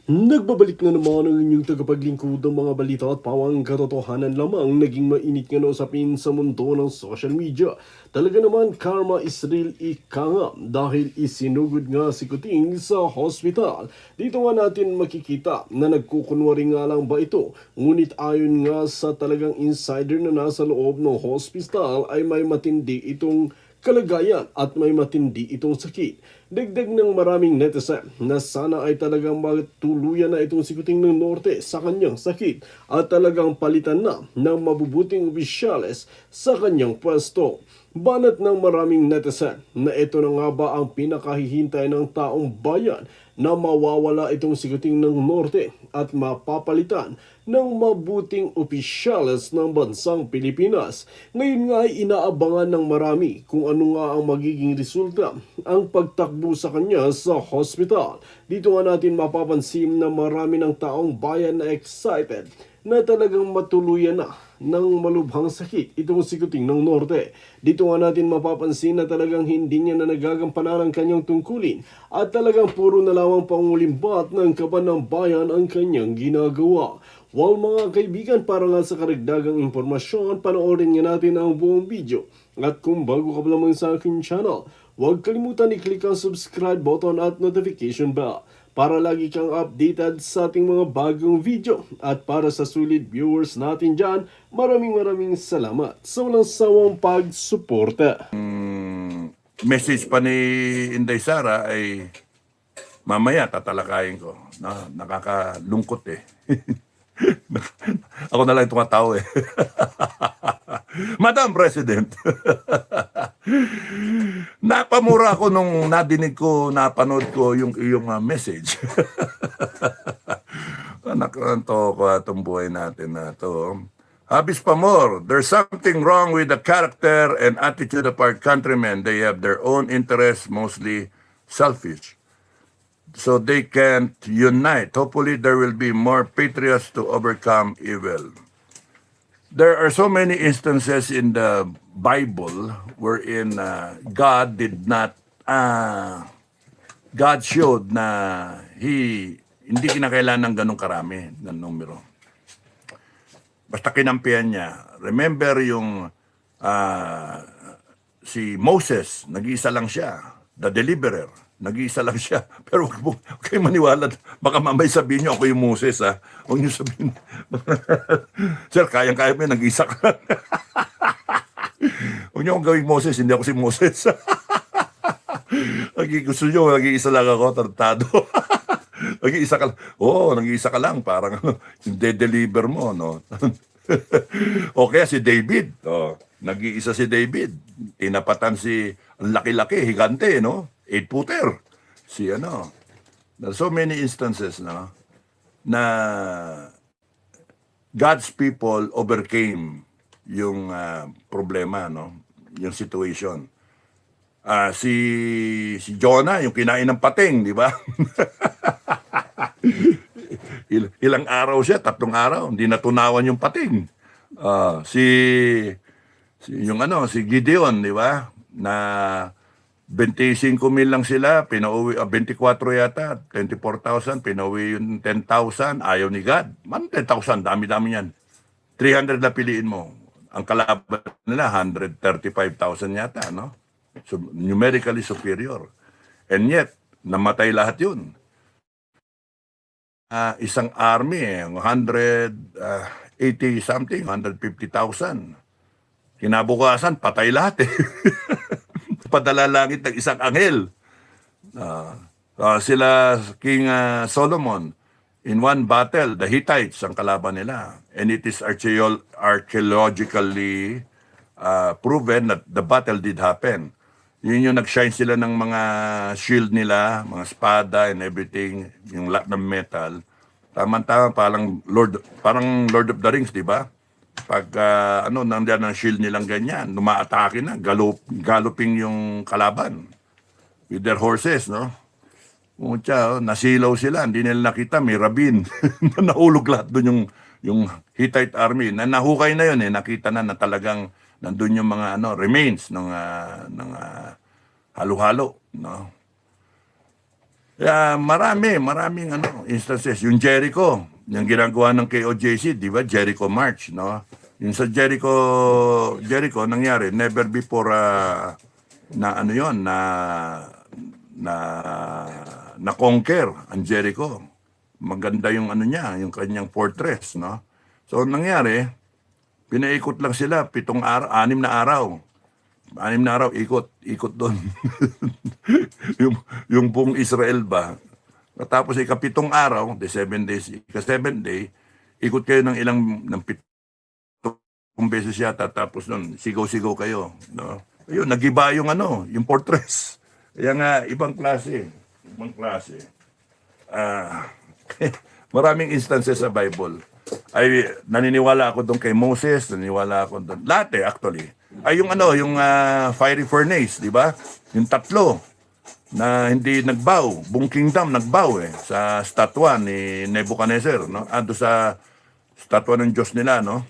Nagbabalik na naman ang inyong tagapaglingkod ng mga balita at pawang katotohanan lamang naging mainit nga na usapin sa mundo ng social media. Talaga naman karma is real ika nga dahil isinugod nga si Kuting sa hospital. Dito nga natin makikita na nagkukunwari nga lang ba ito. Ngunit ayon nga sa talagang insider na nasa loob ng hospital ay may matindi itong kalagayan at may matindi itong sakit. Dagdag ng maraming netizen na sana ay talagang matuluyan na itong si Kuting ng Norte sa kanyang sakit at talagang palitan na ng mabubuting opisyales sa kanyang pwesto. Banat ng maraming netizen na ito na nga ba ang pinakahihintay ng taong bayan na mawawala itong si Kuting ng Norte at mapapalitan ng mabuting opisyales ng bansang Pilipinas. Ngayon nga ay inaabangan ng marami kung ano nga ang magiging resulta ang pagtakbo sa kanya sa hospital. Dito nga natin mapapansin na marami ng taong bayan na excited na talagang matuluyan na ng malubhang sakit itong si Kuting ng Norte. Dito nga natin mapapansin na talagang hindi niya na nagagampanan ang kanyang tungkulin at talagang puro na lamang pangulimbat ng kaban ng bayan ang kanyang ginagawa. Well mga kaibigan, para nga sa karagdagang impormasyon, panoorin nga natin ang buong video. At kung bago ka pa lamang sa aking channel, huwag kalimutan i-click ang subscribe button at notification bell para lagi kang updated sa ating mga bagong video. At para sa sulit viewers natin dyan, maraming salamat sa walang sawang pagsuporta. Message pa ni Inday Sara ay mamaya tatalakayin ko. Nakakalungkot eh. Ako na lang tumatawa eh. Madam President, napamura ako nung nadinig ko, napanood ko yung iyong message. Nakanto ko itong buhay natin na to. Habis pa more, there's something wrong with the character and attitude of our countrymen. They have their own interests, mostly selfish. So they can't unite. Hopefully there will be more patriots to overcome evil. There are so many instances in the Bible wherein God did not, God showed na hindi kinakailangan ng ganong karami, ng numero. Basta kinampihan niya. Remember yung si Moses, nag-iisa lang siya, the deliverer. Nag-iisa lang siya. Pero huwag kayo maniwala. Baka mamay sabihin niyo ako yung Moses, ha? Huwag niyo sabihin. Sir, kayang-kaya mo yun, nag-iisa ka lang. Huwag niyo akong gawing Moses, hindi ako si Moses. Gusto niyo, nag-iisa lang ako, tartado. Nag-iisa ka lang. Oo, nag-iisa ka lang. Parang yung de-deliver mo, no? O kaya si David. Oh, nag-iisa si David. Tinapatan si ang laki-laki, higante, no? 8-footer. Si ano. There are so many instances, no, na God's people overcame yung problema, no? Yung situation. Si Jonah, yung kinain ng pating, di ba? Ilang araw siya, 3 araw, hindi natunawan yung pating. Si Gideon, di ba? Na 25,000 lang sila, pinauwi, 24 yata, 24,000, pinauwi yung 10,000, ayaw ni God. Man, 10,000, dami-dami yan. 300 na piliin mo. Ang kalaban nila, 135,000 yata, no? So, numerically superior. And yet, namatay lahat yun. Isang army, 180 something, 150,000. Kinabukasan, patay lahat eh. Padala langit ng isang anghel. Sila King Solomon, in one battle, the Hittites ang kalaban nila. And it is archaeologically proven that the battle did happen. Yun yung nag-shine sila ng mga shield nila, mga espada and everything, yung lahat ng metal. Tama-tama, parang Lord of the Rings, di ba? Pag nandiyan ang shield nilang ganyan, umaatake na, galloping yung kalaban with their horses, no? Nasilaw sila, hindi nila nakita, may rabin. Nahulog lahat doon yung Hittite army. Nahukay na yun, nakita na talagang nandun yung mga remains ng halo-halo, no? Maraming instances. Yung Jericho, yung ginagawa ng KOJC, di ba? Jericho March, no? Yung sa Jericho nangyari, never before na ano yon na na conquer ang Jericho. Maganda yung ano niya, yung kanyang fortress, no? So nangyari, pinaikot lang sila 7 araw, 6 na araw. 6 na araw, ikot doon. yung buong Israel ba. Tapos ika-7 araw, the 7 days, ika-7 day, ikot kayo ng 7 beses yata, tapos doon, sigaw-sigaw kayo. No? Ayun, nagiba yung yung fortress. Kaya nga, ibang klase. Ah, maraming instances sa Bible. Ay, naniniwala ako doon kay Moses, naniniwala ako doon. Lahat actually. Ay, yung fiery furnace, di ba? Yung 3 na hindi nagbow. Buong kingdom nagbow sa statwa ni Nebuchadnezzar, no? Doon sa statwa ng Diyos nila, no?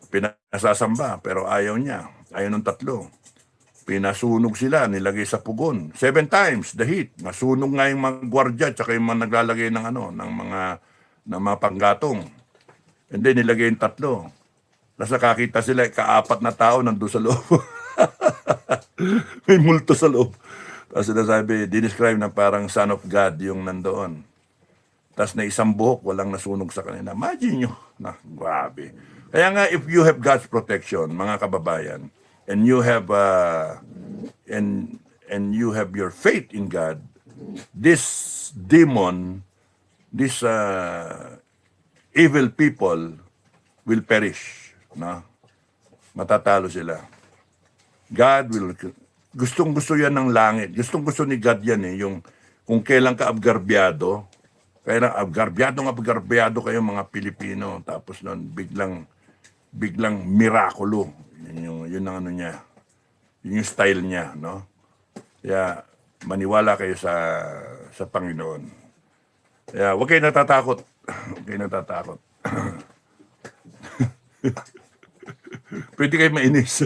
Pinasasamba, pero ayaw niya. Ayaw ng 3. Pinasunog sila, nilagay sa pugon. 7 times the heat. Masunog nga yung mga gwardya, tsaka yung mga naglalagay ng mga panggatong. And then nilagay yung 3. Tapos nakakita sila, ka-4 na tao nandun sa loob. May multo sa loob. Tapos sinasabi, dinescribe na parang Son of God yung nandoon. Tapos na isang buhok, walang nasunog sa kanila. Imagine nyo. Grabe. Kaya nga, if you have God's protection, mga kababayan, and you have and you have your faith in God, this demon, this evil people will perish. No? Matatalo sila. God will, gustong-gusto yan ng langit. Gustong-gusto ni God yan yung kung kailan ka abgarbyado, kaya abgarbyado kayo mga Pilipino, tapos noon biglang mirakulo. Yun ang niya. Yun yung style niya, no? Kaya maniwala kayo sa Panginoon. Kaya huwag kayo natatakot. Huwag kayo natatakot. Pwede kayo mainis.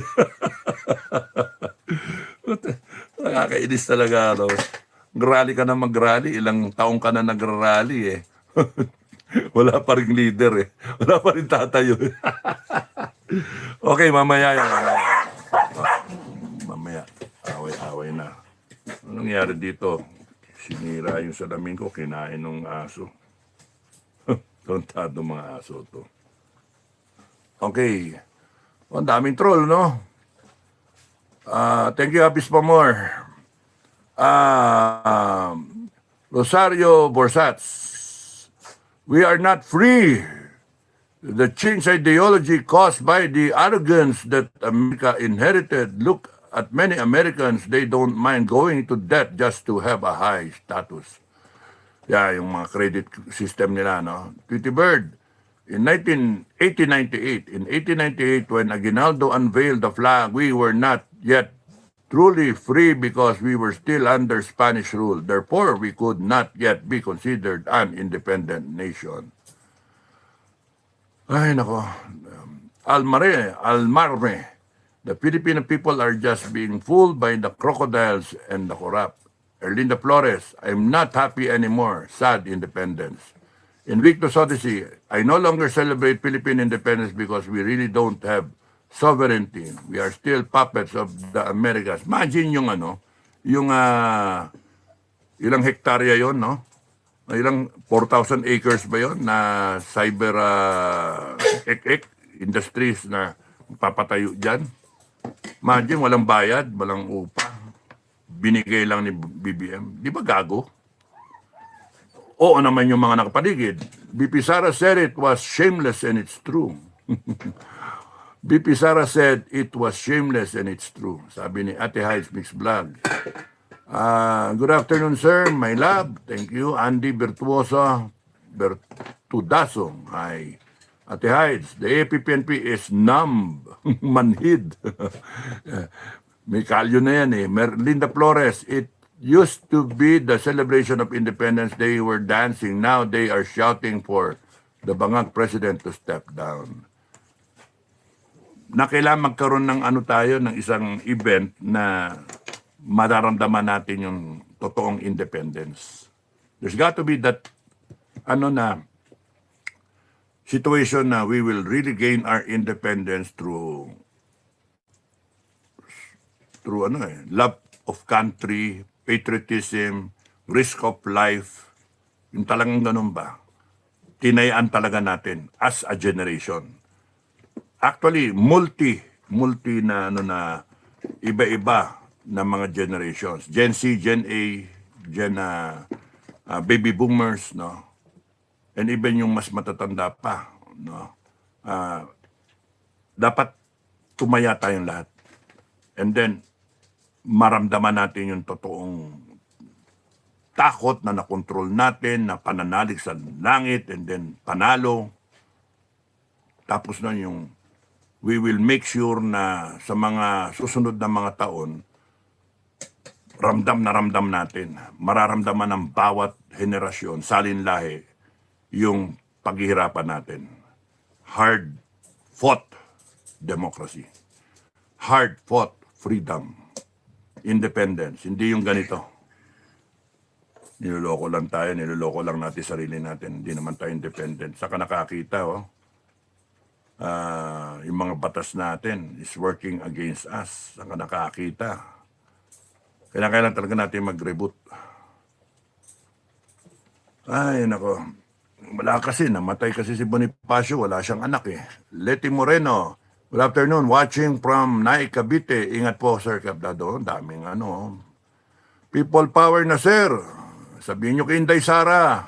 Nakakainis talaga. Mag-rally ka na mag-rally. Ilang taong ka na nag-rally Wala pa rin leader Wala pa rin tatayo. Okay, mamaya yan. Mamaya. Away-away na. Anong nangyari dito? Sinira yung salamin ko, kinain ng aso. Tontado mga aso to. Okay. Ang daming troll, no? Thank you, Happy Spamor. Rosario Borsats. We are not free. The change ideology caused by the arrogance that America inherited. Look at many Americans, they don't mind going to debt just to have a high status. Yung mga credit system nila, no? Tweety Bird, in 1898, when Aguinaldo unveiled the flag, we were not yet truly free because we were still under Spanish rule. Therefore, we could not yet be considered an independent nation. Ay, nako. Almarme. The Filipino people are just being fooled by the crocodiles and the corrupt. Erlinda Flores, I'm not happy anymore. Sad independence. Invictus Odyssey, I no longer celebrate Philippine independence because we really don't have sovereignty. We are still puppets of the Americas. Imagine yung ilang hektarya yon, no? Ilang 4,000 acres ba yon na cyber industries na papatayo dyan. Imagine, walang bayad, walang upa. Binigay lang ni BBM. Di ba gago? Oo naman yung mga nakapaligid. BP Sara said it was shameless and it's true. BP Sara said it was shameless and it's true. Sabi ni Ate Heights Mix Vlog. Good afternoon, sir. My love. Thank you. Andy Bertudaso. Hi. Ate Heights, the APPNP is numb. Manhid. May kalyo na yan Merlinda Flores, it used to be the celebration of Independence Day. Were dancing. Now they are shouting for the Bangag president to step down. Na kailangan magkaroon ng ng isang event na mararamdaman natin yung totoong independence. There's got to be that situation na we will really gain our independence through love of country, patriotism, risk of life. Yung talagang ganun ba? Tinayaan talaga natin as a generation. Actually, multi na iba-iba na mga generations. Gen Z, Gen A, baby boomers, no? And even yung mas matatanda pa, no? Dapat tumaya tayong lahat. And then, maramdaman natin yung totoong takot na nakontrol natin, na pananalig sa langit, and then panalo. Tapos na yung we will make sure na sa mga susunod na mga taon, ramdam na ramdam natin, mararamdaman ng bawat henerasyon, salinlahi, yung paghihirapan natin. Hard-fought democracy. Hard-fought freedom. Independence. Hindi yung ganito. Niloloko lang tayo, niloloko lang natin sarili natin. Hindi naman tayo independent. Saka nakakita, yung mga batas natin is working against us. Saka nakakita. Kailangan talaga natin mag-reboot. Ay, nako. Wala kasi, namatay kasi si Bonifacio. Wala siyang anak eh. Leti Moreno. Good afternoon, watching from Naik, Cavite. Ingat po, Sir Capdado. Daming People power na, sir. Sabihin nyo kay Inday Sara.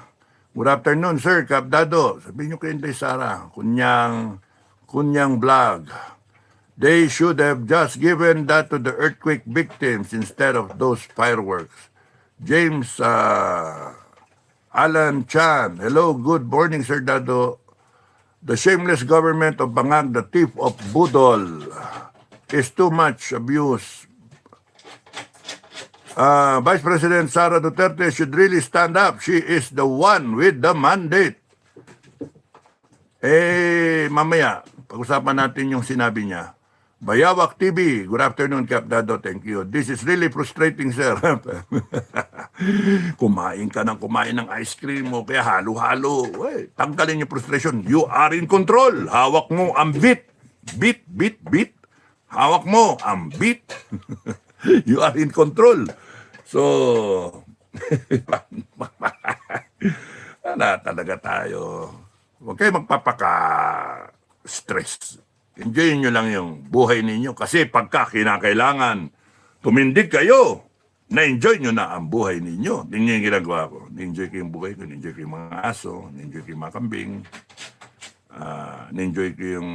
Good afternoon, Sir Capdado. Sabihin nyo kay Inday Sara. Kunyang vlog. They should have just given that to the earthquake victims instead of those fireworks. James Alan Chan. Hello, good morning, Sir Dado. The shameless government of Bangag, the thief of Budol, is too much abuse. Vice President Sara Duterte should really stand up. She is the one with the mandate. Mamaya, pag-usapan natin yung sinabi niya. Bayawak TV, good afternoon, Cap Dado, thank you. This is really frustrating, sir. Kumain ka ng kumain ng ice cream mo, kaya halo-halo. Tanggalin yung frustration. You are in control. Hawak mo ang beat. Beat. Hawak mo ang beat. You are in control. So, talaga tayo. Huwag kayo magpapaka-stress. Enjoy nyo lang yung buhay ninyo. Kasi pagka kinakailangan, tumindig kayo, na-enjoy nyo na ang buhay ninyo. Tingnan yung ginagawa ko. Na-enjoy ko yung buhay ko, na-enjoy ko yung mga aso, na-enjoy ko yung mga kambing, na-enjoy ko yung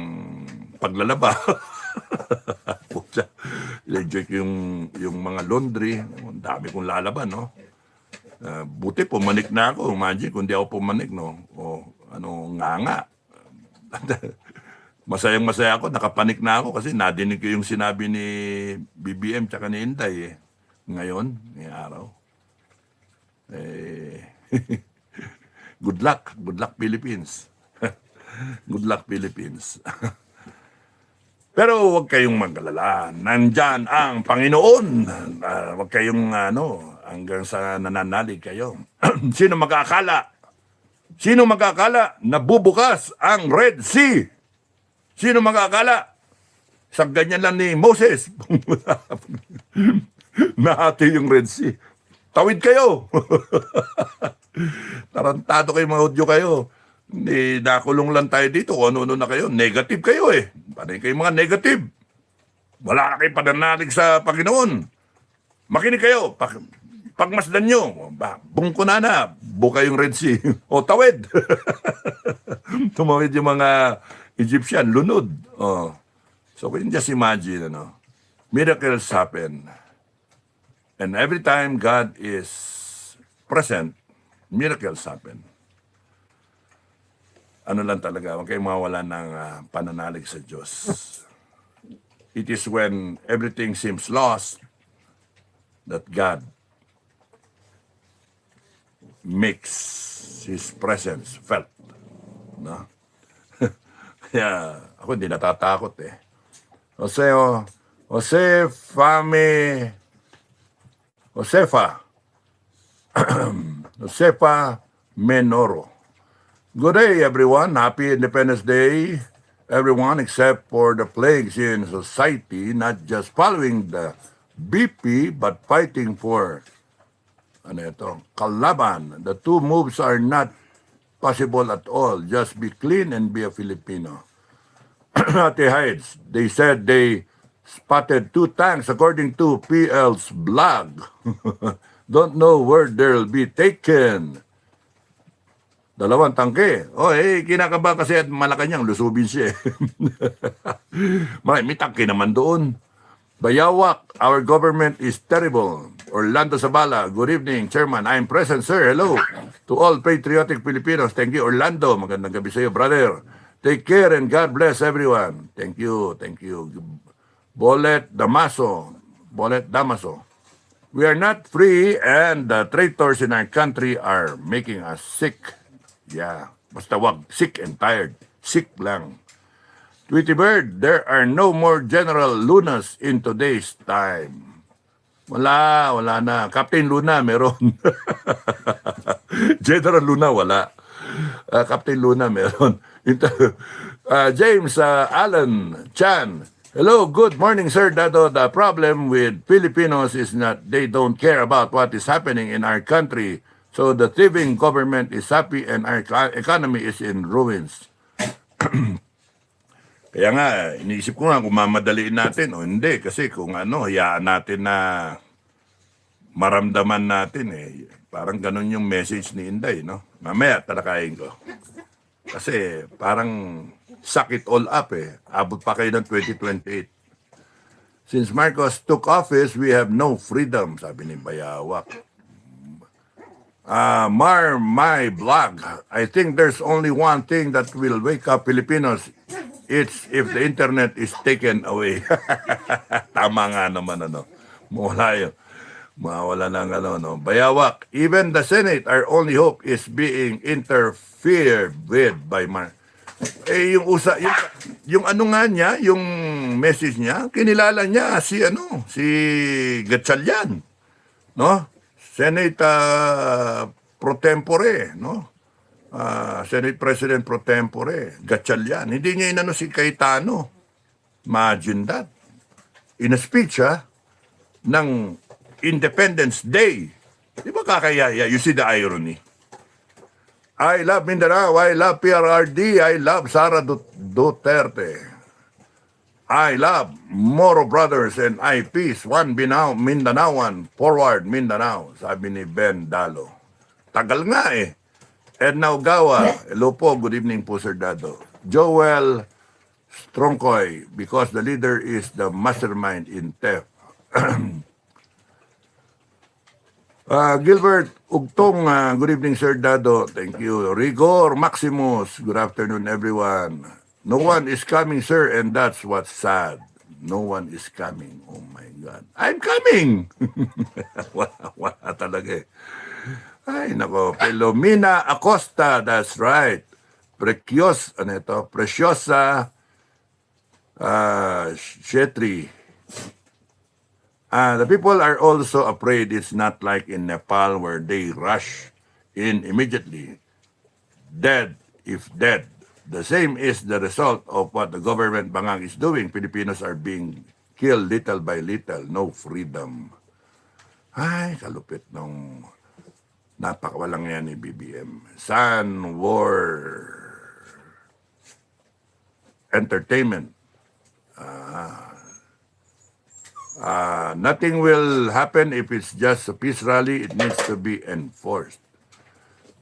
paglalaba. Na-enjoy ko yung mga laundry. Ang dami kong lalaban, no? Buti pumanik na ako. Imagine kung di ako pumanik, no? O nga. Masayang-masaya ako, nakapanik na ako kasi nadinig ko yung sinabi ni BBM tsaka ni Inday ngayon, ngayong araw. Good luck Philippines. Good luck Philippines. Pero huwag kayong mag-alala. Nandyan ang Panginoon. Huwag kayong hanggang sa nananalig kayo. Sino mag-aakala na bubukas ang Red Sea? Sino mag-aakala? Sa ganyan lang ni Moses. Nahati yung Red Sea. Tawid kayo. Tarantado kayo, mga audio kayo. Hindi, nakulong lang tayo dito. Ano-ano na kayo. Negative kayo eh. Panay kayo mga negative. Wala na kayong pananalig sa Panginoon. Makinig kayo. Pagmasdan nyo. Bungko na. Buka yung Red Sea. O tawid. Tumawid yung mga Egyptian, lunod. So we can just imagine, miracles happen. And every time God is present, miracles happen. Ano lang talaga, huwag kayong mawala ng pananalig sa Diyos. It is when everything seems lost that God makes His presence felt. No? Kaya ako hindi natatakot eh. Josefa. Josefa Menoro. Good day, everyone. Happy Independence Day, everyone, except for the plagues in society, not just following the BP, but fighting for kalaban. The two moves are not possible at all. Just be clean and be a Filipino. Ate Hides, they said they spotted 2 tanks according to PL's blog. Don't know where they'll be taken. 2 tangke. Kinakaba kasi at Malacanang, lusubin siya. May tangke naman doon. Bayawak, our government is terrible. Orlando Zabala, good evening, Chairman. I'm present, sir. Hello to all patriotic Filipinos. Thank you, Orlando. Magandang gabi sa iyo, brother. Take care and God bless everyone. Thank you, thank you. Bolet Damaso. We are not free and the traitors in our country are making us sick. Yeah, basta wag sick and tired. Sick lang. Tweety Bird, there are no more General Lunas in today's time. Wala na. Captain Luna, meron. General Luna, wala. Captain Luna, meron. James Alan Chan, hello, good morning, Sir Dado. The problem with Filipinos is not they don't care about what is happening in our country. So the thieving government is happy and our economy is in ruins. Kaya nga, iniisip ko nga kung mamadaliin natin o hindi. Kasi kung hayaan natin na maramdaman natin Parang ganun yung message ni Inday, no? Mamaya, talakayin ko. Kasi parang suck it all up Abot pa kayo ng 2028. Since Marcos took office, we have no freedom, sabi ni Bayawak. My blog. I think there's only one thing that will wake up Filipinos. It's if the internet is taken away. Tama nga naman, mawala ng Bayawak. Even the Senate, our only hope is being interfered with by yung ano nga niya, yung message niya, kinilala niya si Gatchalian, no? Senate pro tempore, no? Senate President pro tempore, Gatchalian. Hindi niya inano si Cayetano. Imagine that. In a speech, ng Independence Day. Di ba kakayaya? You see the irony. I love Mindanao, I love PRRD, I love Sara Duterte. I love Moro Brothers and I Peace, one Mindanaoan, forward Mindanao, sabi ni Ben Dalo. Tagal nga Edna Ugawa, hello po, good evening po Sir Dado. Joel Strongkoy, because the leader is the mastermind in theft. Gilbert Ugtong, good evening Sir Dado, thank you. Rigor Maximus, good afternoon everyone. No one is coming sir and that's what's sad. No one is coming, oh my God. I'm coming! wala talaga Ay nako, Pelomina Acosta, that's right. Preciosa Shetri. The people are also afraid it's not like in Nepal where they rush in immediately. Dead if dead. The same is the result of what the government Bangang is doing. Filipinos are being killed little by little. No freedom. Ay, kalupit nung napakawalang yan ni BBM. Sun War Entertainment. Nothing will happen if it's just a peace rally. It needs to be enforced.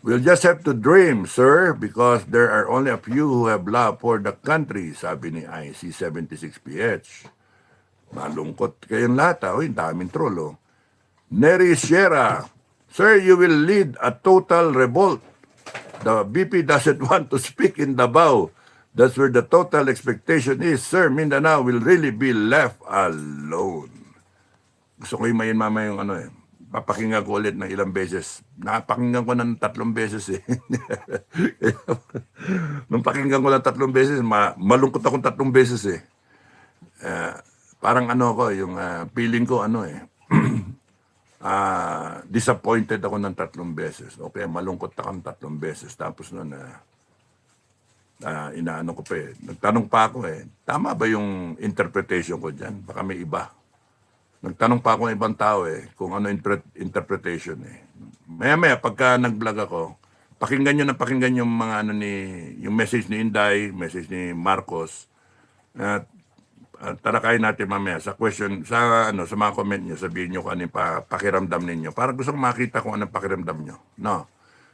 We'll just have to dream, sir, because there are only a few who have love for the country, sabi ni IC76PH. Malungkot kayong lahat, yung daming troll, Neri Sierra, sir, you will lead a total revolt. The BP doesn't want to speak in Davao. That's where the total expectation is, sir. Mindanao will really be left alone. Gusto ko yung mayin mama yung papakinggan ko ulit ng ilang beses. Napakinggan ko ng 3 beses Nung pakinggan ko ng 3 beses, malungkot akong 3 beses parang ko, yung feeling ko disappointed ako ng 3 beses. Okay, malungkot ako ng 3 beses. Tapos noon, inaano ko pa eh. Nagtanong pa ako eh, tama ba yung interpretation ko dyan? Baka may iba. Nagtanong pa ako ng ibang tao eh, kung ano interpretation eh. Maya-maya, pagka nag-vlog ako, pakinggan nyo na pakinggan yung mga yung message ni Inday, message ni Marcos. At tarakay natin mamaya sa question, sa mga comment nyo, sabihin nyo kung ano yung pakiramdam ninyo. Para gusto kong makita kung anong pakiramdam nyo. No.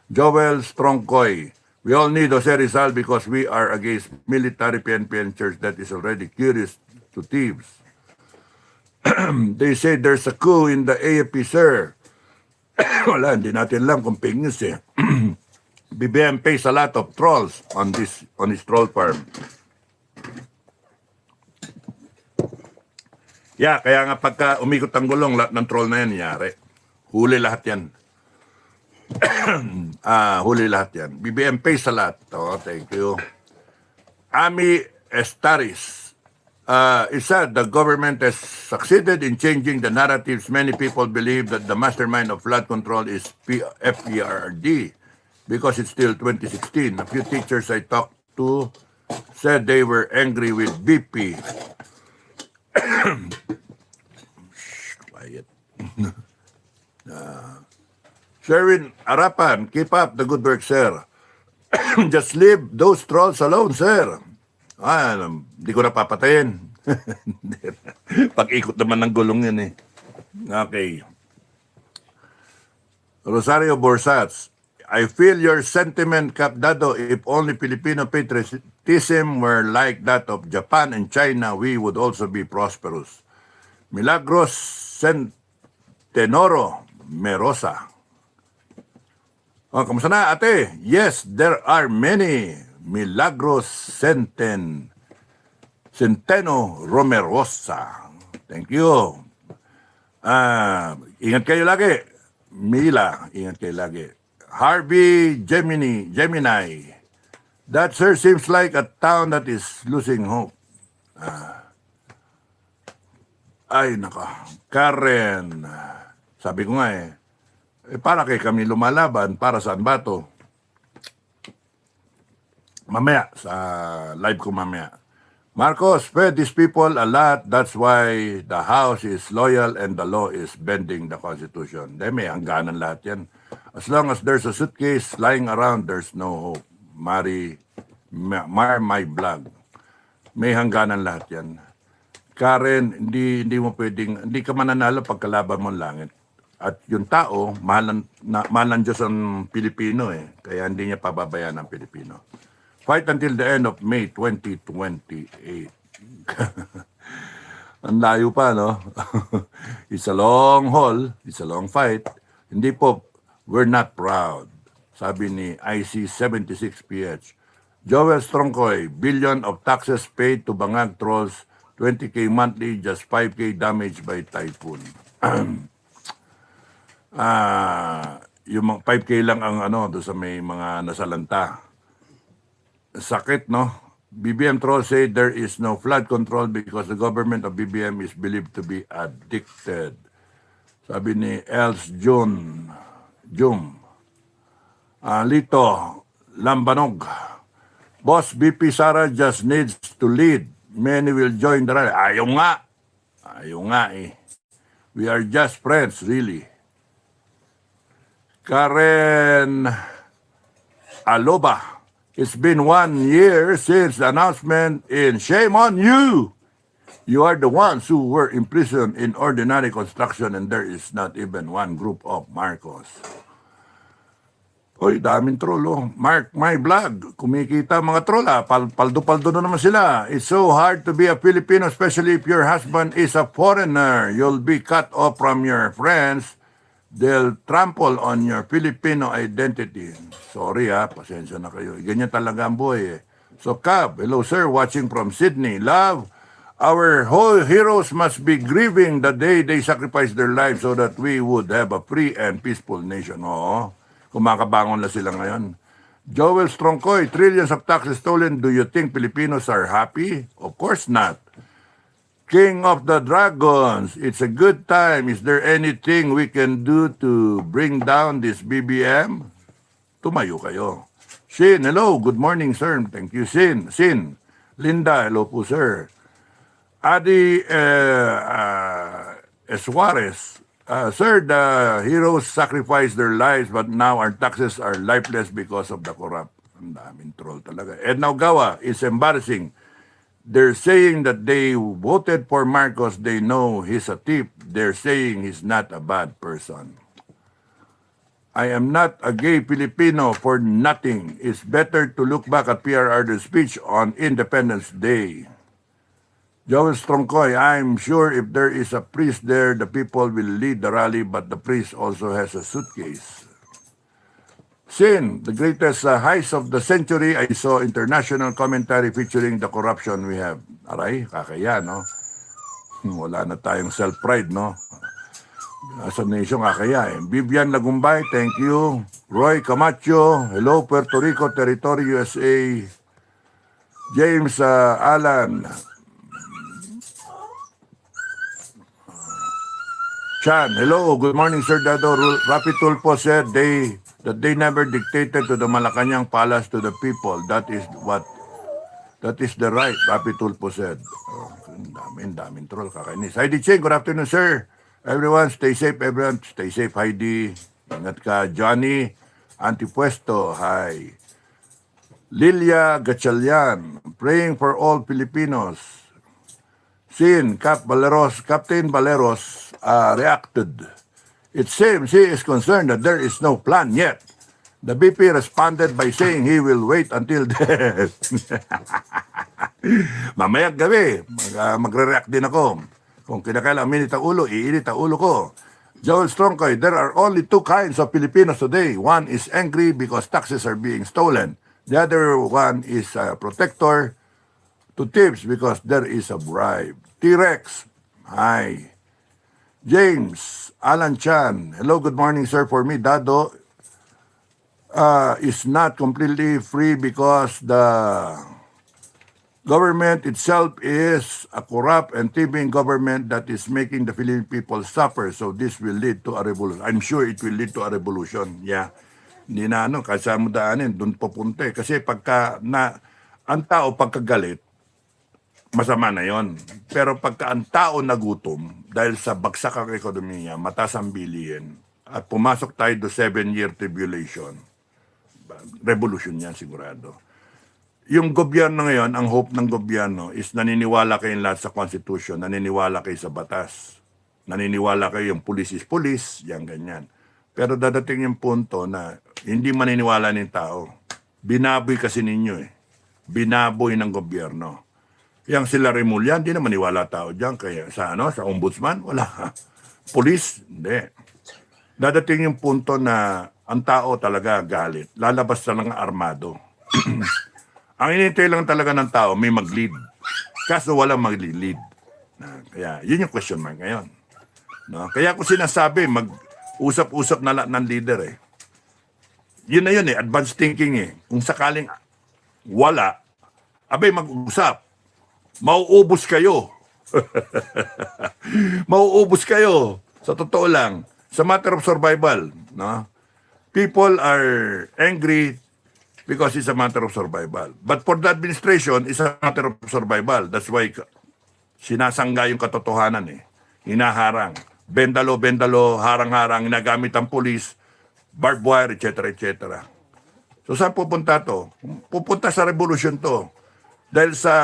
Joel Strongkoy, we all need Jose Rizal because we are against military PNP and church that is already curious to thieves. They say there's a coup in the AFP, sir. Wala, hindi natin alam kung fake news eh. BBM pays a lot of trolls on his troll farm. Yeah, kaya nga pagka umikot ang gulong, lahat ng troll na yan, nangyari. Huli lahat yan. Huli lahat yan. BBM pays a lot. Oh, thank you. Ami Estaris. It said the government has succeeded in changing the narratives. Many people believe that the mastermind of flood control is FPRD because it's still 2016. A few teachers I talked to said they were angry with BP. Quiet. Sherwin Arapan, keep up the good work, sir. Just leave those trolls alone, sir. Hindi ko na papatayin. Pag-ikot naman ng gulong yan eh. Okay. Rosario Borsats, I feel your sentiment, Cap Dado. If only Filipino patriotism were like that of Japan and China, we would also be prosperous. Milagros Centenoro Merosa. Kamusta na, ate? Yes, there are many. Milagros Centeno Romerosa. Thank you. Ingat kayo lagi. Mila, ingat kayo lagi. Harvey Gemini. That, sir, seems like a town that is losing hope. Ay, naka. Karen. Sabi ko nga para kay kami lumalaban, para saan ba to? Mamaya, sa live ko mamaya. Marcos fed these people a lot. That's why the House is loyal and the law is bending the Constitution. May hangganan lahat yan. As long as there's a suitcase lying around, there's no hope. Mar my blog. May hangganan lahat yan. Karen, hindi mo pwedeng, hindi ka mananalo pagkalaban mo ang langit. At yung tao, mahalan Diyos ang Pilipino Kaya hindi niya pababayaan ang Pilipino. Fight until the end of May 2028. Ang layo pa, no? It's a long haul. It's a long fight. Hindi po, we're not proud. Sabi ni IC76PH. Joel Strongkoy, billion of taxes paid to Bangag trolls, 20K monthly, just 5K damage by typhoon. Yung 5K lang ang doon sa may mga nasalanta. Sakit, no? BBM trolls say there is no flood control because the government of BBM is believed to be addicted. Sabi ni Els Jum. Lito Lambanog. Boss BP Sara just needs to lead. Many will join the rally. Ayaw nga We are just friends, really. Karen Aloba. It's been 1 year since the announcement in shame on you. You are the ones who were imprisoned in ordinary construction and there is not even one group of Marcos. Oy, daming troll Mark my blog. Kumikita mga troll Paldo-paldo na naman sila. It's so hard to be a Filipino, especially if your husband is a foreigner. You'll be cut off from your friends. They'll trample on your Filipino identity. Sorry pasensya na kayo. Ganyan talaga ang buhay So Cab, hello sir, watching from Sydney. Love, our whole heroes must be grieving the day they sacrificed their lives so that we would have a free and peaceful nation. Oo, kumakabangon na sila ngayon. Joel Strongkoy, trillions of taxes stolen. Do you think Filipinos are happy? Of course not. King of the Dragons, it's a good time. Is there anything we can do to bring down this BBM? Tumayo kayo. Sin, hello. Good morning, sir. Thank you, Sin. Sin. Linda, hello po, sir. Adi Suarez, sir, the heroes sacrificed their lives but now our taxes are lifeless because of the corrupt. Ang daming troll talaga. Edna Ogawa, it's embarrassing. They're saying that they voted for Marcos. They know he's a thief. They're saying he's not a bad person. I am not a gay Filipino for nothing. It's better to look back at PRR's speech on Independence Day. Joel Strongkoy, I'm sure if there is a priest there, the people will lead the rally, but the priest also has a suitcase. Sin, the greatest heist of the century, I saw international commentary featuring the corruption we have. Aray, kakaya, no? Wala na tayong self-pride, no? As a nation, kakaya eh. Vivian Lagumbay, thank you. Roy Camacho, hello, Puerto Rico, Territory, USA. James Alan. Chan, hello, good morning, Sir Dado. Rapi Tulfo said that they never dictated to the Malacanang Palace to the people. That is the right, Rapi Tulfo said. Oh, daming troll, kakainis. Heidi Cheng, good afternoon, sir. Everyone, stay safe, everyone. Stay safe, Heidi. Ingat ka, Johnny. Antipuesto, hi. Lilia Gatchalian, praying for all Filipinos. Sin, Captain Valeros reacted. It seems he is concerned that there is no plan yet. The BP responded by saying he will wait until death. Mamayang gabi, magre-react din ako. Kung kinakailangan minit ang ulo, iinit ang ulo ko. Joel Strongkoy, there are only two kinds of Filipinos today. One is angry because taxes are being stolen. The other one is a protector to thieves because there is a bribe. T-Rex, hi. James, Alan Chan, hello, good morning, sir. For me, Dado is not completely free because the government itself is a corrupt and thieving government that is making the Philippine people suffer. So this will lead to a revolution. I'm sure it will lead to a revolution. Yeah. Hindi na kasi mo daanin, doon pupunta eh. Kasi ang tao pagkagalit, masama na yon. Pero pagka ang tao nagutom, dahil sa bagsak ang ekonomiya, mataas ang bilihin, at pumasok tayo do 7-year tribulation, revolution yan sigurado. Yung gobyerno ngayon, ang hope ng gobyerno is naniniwala kayong lahat sa Constitution, naniniwala kayo sa batas, naniniwala kayo yung police is police, yan ganyan. Pero dadating yung punto na hindi maniniwala ng tao. Binaboy kasi ninyo eh. Binaboy ng gobyerno. Yang sila Remulla, hindi na maniwala tao dyan. Kaya sa ombudsman, wala. Police, hindi. Dadating yung punto na ang tao talaga galit. Lalabas na lang armado. Ang inintay lang talaga ng tao, may mag-lead. Kaso walang mag-lead. Kaya yun yung question mark ngayon. No? Kaya ko sinasabi, mag-usap-usap na lang ng leader eh. Yun na yun eh, advanced thinking eh. Kung sakaling wala, abay mag-usap. Mauubos kayo. Mauubos kayo. Sa totoo lang, sa matter of survival, no? People are angry because it's a matter of survival. But for the administration, it's a matter of survival. That's why sinasangga yung katotohanan eh. Hinaharang. Bendalo, harang-harang, ginagamit ang pulis, barbed wire, etc. etc. So saan pupunta to? Pupunta sa revolution to. Dahil sa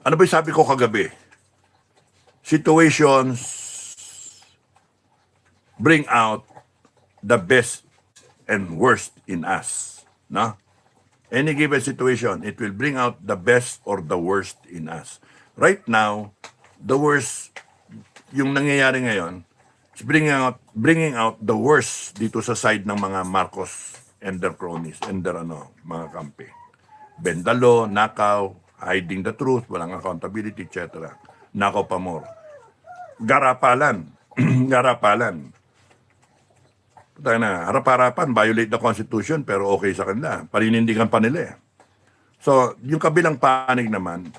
ano ba yung sabi ko kagabi? Situations bring out the best and worst in us. No? Any given situation, it will bring out the best or the worst in us. Right now, the worst, yung nangyayari ngayon, is bringing out the worst dito sa side ng mga Marcos and their cronies and their mga kampi. Bendalo, nakaw, hiding the truth, walang accountability, etc. Nakaw pa more. Garapalan. Garapalan. Harap-harapan, violate the Constitution, pero okay sa kanila. Paninindigan pa nila eh. So, yung kabilang panig naman,